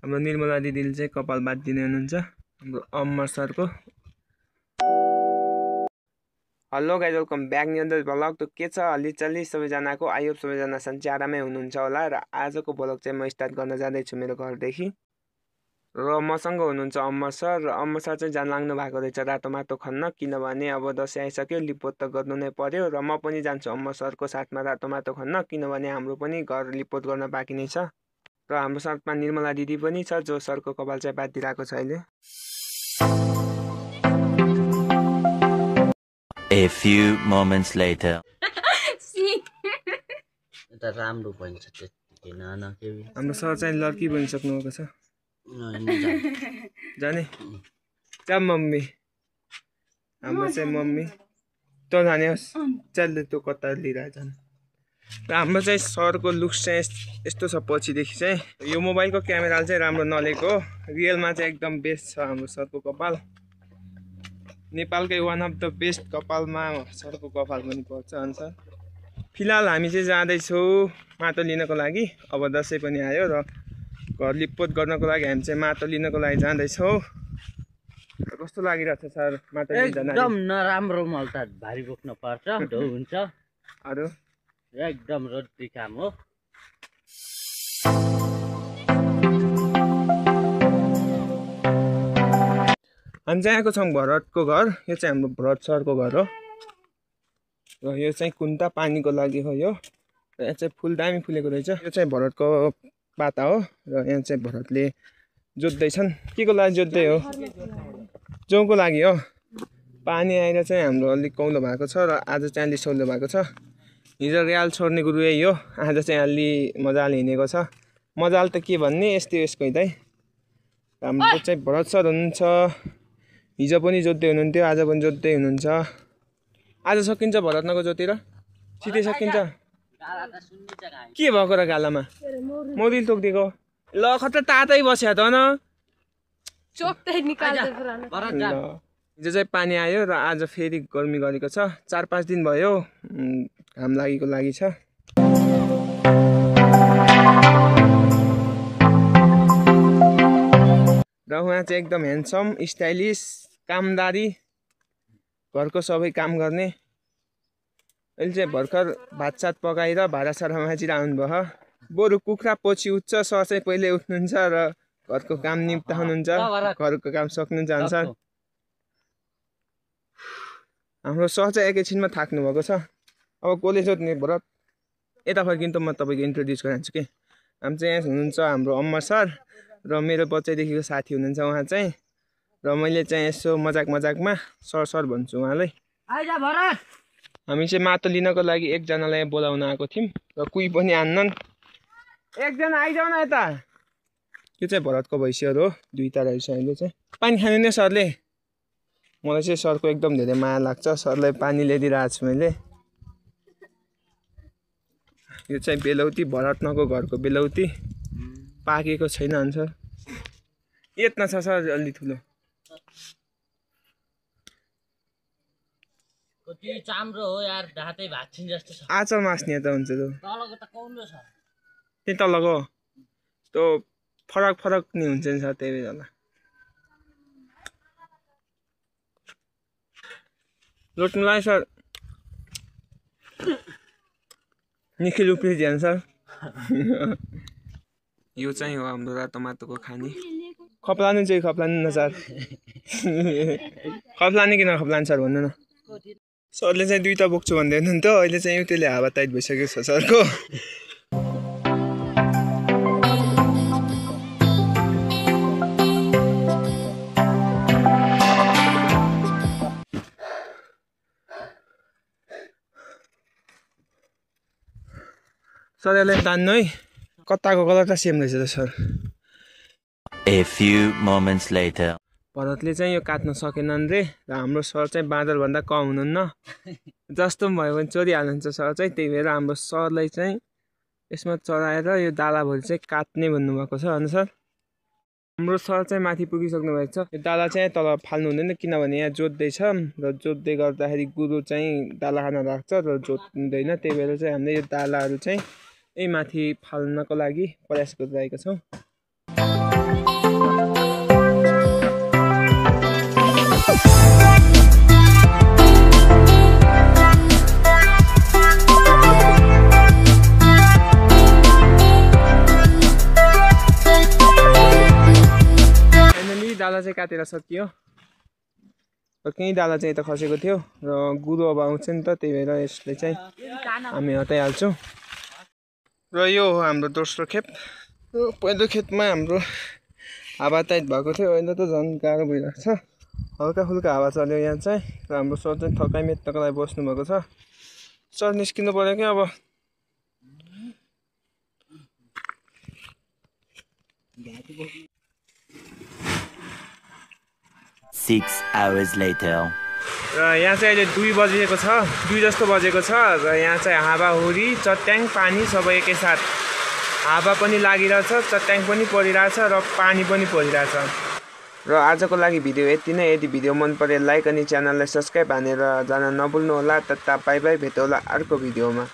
हाम्रो निर्मला दिदीले चाहिँ कपाल बाँधिदिने हुनुहुन्छ हाम्रो अमर सरको। Hello guys, welcome back new vlog. त के छ हल्लीचल्ली सबैजनाको? आई होप सबैजना सन्चै आरामै हुनुहुन्छ होला। र आजको भ्लग चाहिँ म स्टार्ट गर्न जाँदैछु मेरो घरदेखि। र मसँग हुनुहुन्छ अमर सर। र अमर सर चाहिँ जान लाग्नु भएको रहेछ रातो माटो खन्न, किनभने अब दसैँ आइसक्यो, लिपोत त गर्नु नै पर्यो। र म पनि जान्छु अमर सरको साथमा रातो माटो खन्न, किनभने हाम्रो पनि घर लिपोत गर्न बाँकी नै छ। र हाम्रो साथमा निर्मला दिदी पनि छ, जो सरको कपाल चाहिँ बाँधिरहेको छ अहिले। A few moments later. Это राम्रो भन्छ त्यति नाना के हाम्रो सर चाहिँ लड्की बनिसक्नु भएको छ। जाने जा मम्मी, हाम्रो चाहिँ मम्मी तँ जाने होस्, चल त्यो कता लिएर जाने। र हाम्रो चाहिँ सरको लुक्स चाहिँ यस्तो छ पछिदेखि चाहिँ। यो मोबाइलको क्यामेराले चाहिँ राम्रो नलिएको हो, रियलमा चाहिँ एकदम बेस्ट छ हाम्रो सरको कपाल। नेपालकै वान अफ द बेस्ट कपालमा सरको कपाल पनि पर्छ अनुसार। फिलहाल हामी चाहिँ जाँदैछौँ माटो लिनको लागि। अब दसैँ पनि आयो र घर लिपपोत गर्नको लागि हामी चाहिँ माटो लिनको लागि जाँदैछौँ। कस्तो लागिरहेछ सर माटो लिन जाँदा? एकदम नराम्रो, मलाई त भारी बोक्न पर्छ, ढौ हुन्छ। अरू एकदम रड्डी काम हो। हामी चाहिँ आएको छौँ भरतको घर। यो चाहिँ हाम्रो भरत सरको घर हो। र यो चाहिँ कुन्ता पानीको लागि हो यो। र यहाँ चाहिँ फुल दामी फुलेको रहेछ। यो चाहिँ भरतको पाता हो। र यहाँ चाहिँ भरतले जोत्दैछन्। के को लागि जोत्दै हो? जौको लागि हो। पानी आएर चाहिँ हाम्रो अलिक कौलो भएको छ र आज चाहिँ अलि सौलो भएको छ। हिजो रियाल छोड्ने गुरु यही हो, आज चाहिँ अलि मजाले हिँडेको छ। मजाले त के भन्ने, यस्तो यसको हिँडाइ। हाम्रो चाहिँ भरत सर हुनुहुन्छ। हिजो पनि जोत्दै हुनुहुन्थ्यो, आज पनि जोत्दै हुनुहुन्छ। आज सकिन्छ भरतनको जोतेर? सिधै सकिन्छ? के भएको र गालामा? मौरीले टोकिदिएको? ल खतरा तातै बस्या त न। हिजो चाहिँ पानी आयो र आज फेरि गर्मी गरेको छ। 4-5 दिन भयो घाम लागेको लागि छ। र उहाँ चाहिँ एकदम ह्यान्डसम, स्टाइलिस, कामदारी, घरको सबै काम गर्ने। अहिले चाहिँ भर्खर भातसात पकाएर भाँडासाँडा माझिर आउनुभयो। बरु कुखुरा पछि उठ्छ, सर चाहिँ पहिले उठ्नुहुन्छ र घरको काम निम्ताउनुहुन्छ, घरको काम सक्नुहुन्छ अनुसार। हाम्रो सर चाहिँ एकैछिनमा थाक्नु भएको छ। अब कसले सोध्ने भरत? यता फर्किनु त म तपाईँको इन्ट्रोड्युस गराउँछु कि। हामी चाहिँ यहाँ हुनुहुन्छ हाम्रो अमर सर र मेरो बच्चैदेखिको साथी हुनुहुन्छ उहाँ चाहिँ। र मैले चाहिँ यसो मजाकमा सर भन्छु उहाँलाई। हामी चाहिँ माटो लिनको लागि एकजनालाई बोलाउन आएको थियौँ र कोही पनि आन्नन्। एकजना आइजाउ न यता। यो चाहिँ भरतको भैँसीहरू हो, दुईवटा रहेछ अहिले चाहिँ। पानी खानु नै सरले? मलाई चाहिँ सरको एकदम धेरै माया लाग्छ। सरलाई पानी ल्याइदिरहेको छु मैले। यो चाहिँ बेलौती, भरतनको घरको बेलौती, पाकेको छैन अनुसार। यत्न छ सर, अलि ठुलो। कति चाम्रो हो यार, दाँतै भाँच्चिन जस्तो छ। आचर मास्ने त हुन्छ त्यो। तलको त कौलो छ। त्यही तलको त्यो फरक नि हुन्छ नि सर, त्यही बेला। लोट्नुलाई सर निखिल उप्रिदिहाल्छ सर। यो चाहिँ हो हाम्रो रातो माटोको खानी। खप्लानु चाहिँ खप्लानु न सर। खप्लाने कि नखप्लाने सर भन्नु न। सरले चाहिँ दुईवटा बोक्छु भन्दै हुनुहुन्थ्यो, अहिले चाहिँ त्यसले हावा टाइट भइसकेको छ सरको। सर यसलाई तान्नु है, कताको कलर त सेम रहेछ त sir. A few moments later. भरतले चाहिँ यो काट्न सकेनन् रे, र हाम्रो सर चाहिँ बाँदरभन्दा कम हुनुहुन्न। जस्तो पनि भयो भने चोरिहाल्नुहुन्छ सर चाहिँ। त्यही भएर हाम्रो सरलाई चाहिँ यसमा चढाएर यो डालाभरि चाहिँ काट्ने भन्नुभएको छ अनुसार। हाम्रो सर चाहिँ माथि पुगिसक्नु भएको छ। यो डाला चाहिँ तल फाल्नु हुँदैन, किनभने यहाँ जोत्दैछ र जोत्दै गर्दाखेरि गुरु चाहिँ डाला खान राख्छ र जोत्दैन। त्यही भएर चाहिँ हामीले यो डालाहरू चाहिँ यही माथि फाल्नको लागि प्रयास गरिरहेका छौँ। डाला चाहिँ काटेर सकियो र केही डाला चाहिँ यता खसेको थियो र गुरु अब आउँछ नि त त्यही भएर यसले चाहिँ हामी हटाइहाल्छौँ र यो हो हाम्रो दोस्रो खेप पहिलो खेपमा हाम्रो हावा टाइट भएको थियो अहिले त झन् गाह्रो भइरहेको छ हल्का फुल्का हावा चल्यो यहाँ चाहिँ र हाम्रो सर चाहिँ थकाइ मेट्नको लागि बस्नु भएको छ सर निस्किनु पर्यो क्या अब 6 hours later. र यहाँ चाहिँ अहिले 2 बजेको छ 2 जस्तो बजेको छ र यहाँ चाहिँ हावाहुरी चट्याङ पानी सबै एकैसाथ हावा पनि लागिरहेछ चट्याङ पनि परिरहेछ र पानी पनि परिरहेछ र आजको लागि भिडियो यति नै यदि भिडियो मन परे लाइक अनि च्यानललाई सब्स्क्राइब हानेर जान नभुल्नु होला। बाइ बाइ भेटौँला अर्को भिडियोमा।